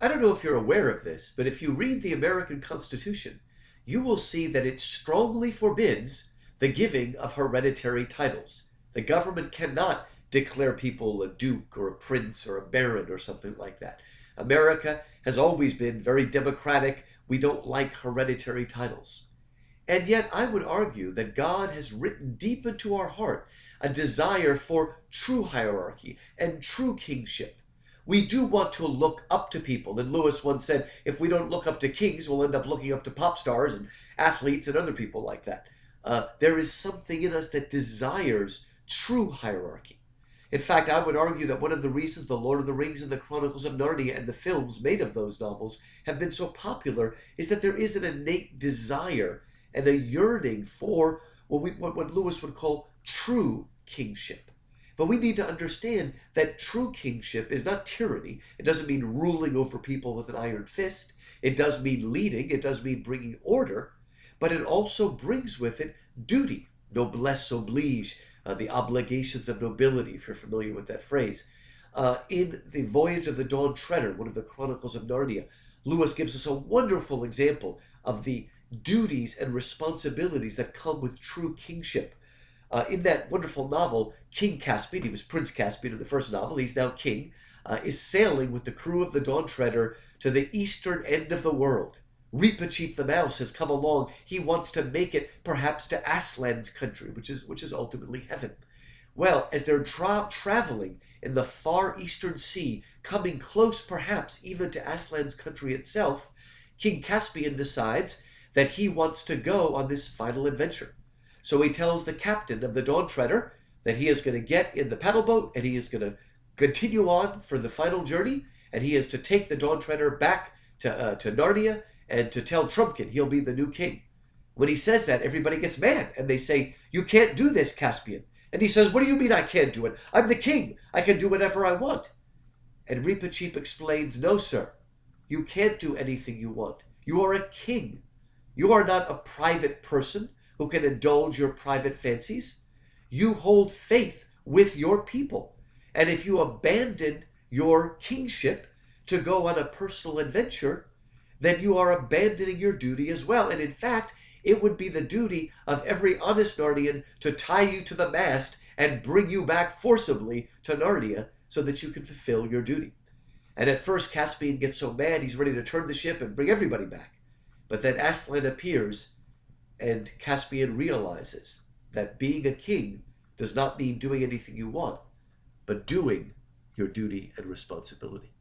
I don't know if you're aware of this, but if you read the American Constitution, you will see that it strongly forbids the giving of hereditary titles. The government cannot declare people a duke or a prince or a baron or something like that. America has always been very democratic. We don't like hereditary titles. And yet, I would argue that God has written deep into our heart a desire for true hierarchy and true kingship. We do want to look up to people. And Lewis once said, if we don't look up to kings, we'll end up looking up to pop stars and athletes and other people like that. There is something in us that desires true hierarchy. In fact, I would argue that one of the reasons The Lord of the Rings and the Chronicles of Narnia and the films made of those novels have been so popular is that there is an innate desire and a yearning for what Lewis would call true kingship. But we need to understand that true kingship is not tyranny. It doesn't mean ruling over people with an iron fist. It does mean leading. It does mean bringing order. But it also brings with it duty, noblesse oblige, the obligations of nobility, if you're familiar with that phrase. In The Voyage of the Dawn Treader, one of the Chronicles of Narnia, Lewis gives us a wonderful example of the duties and responsibilities that come with true kingship. In that wonderful novel, King Caspian, he was Prince Caspian in the first novel, he's now king, is sailing with the crew of the Dawn Treader to the eastern end of the world. Reepicheep the mouse has come along. He wants to make it perhaps to Aslan's country, which is ultimately heaven. Well, as they're traveling in the far eastern sea, coming close perhaps even to Aslan's country itself, King Caspian decides that he wants to go on this final adventure. So he tells the captain of the Dawn Treader that he is going to get in the paddle boat and he is going to continue on for the final journey, and he is to take the Dawn Treader back to Narnia and to tell Trumpkin he'll be the new king. When he says that, everybody gets mad and they say, "You can't do this, Caspian." And he says, "What do you mean I can't do it? I'm the king. I can do whatever I want." And Reepicheep explains, "No, sir. You can't do anything you want. You are a king. You are not a private person who can indulge your private fancies. You hold faith with your people. And if you abandon your kingship to go on a personal adventure, then you are abandoning your duty as well. And in fact, it would be the duty of every honest Narnian to tie you to the mast and bring you back forcibly to Narnia so that you can fulfill your duty." And at first, Caspian gets so mad, he's ready to turn the ship and bring everybody back. But then Aslan appears, and Caspian realizes that being a king does not mean doing anything you want, but doing your duty and responsibility.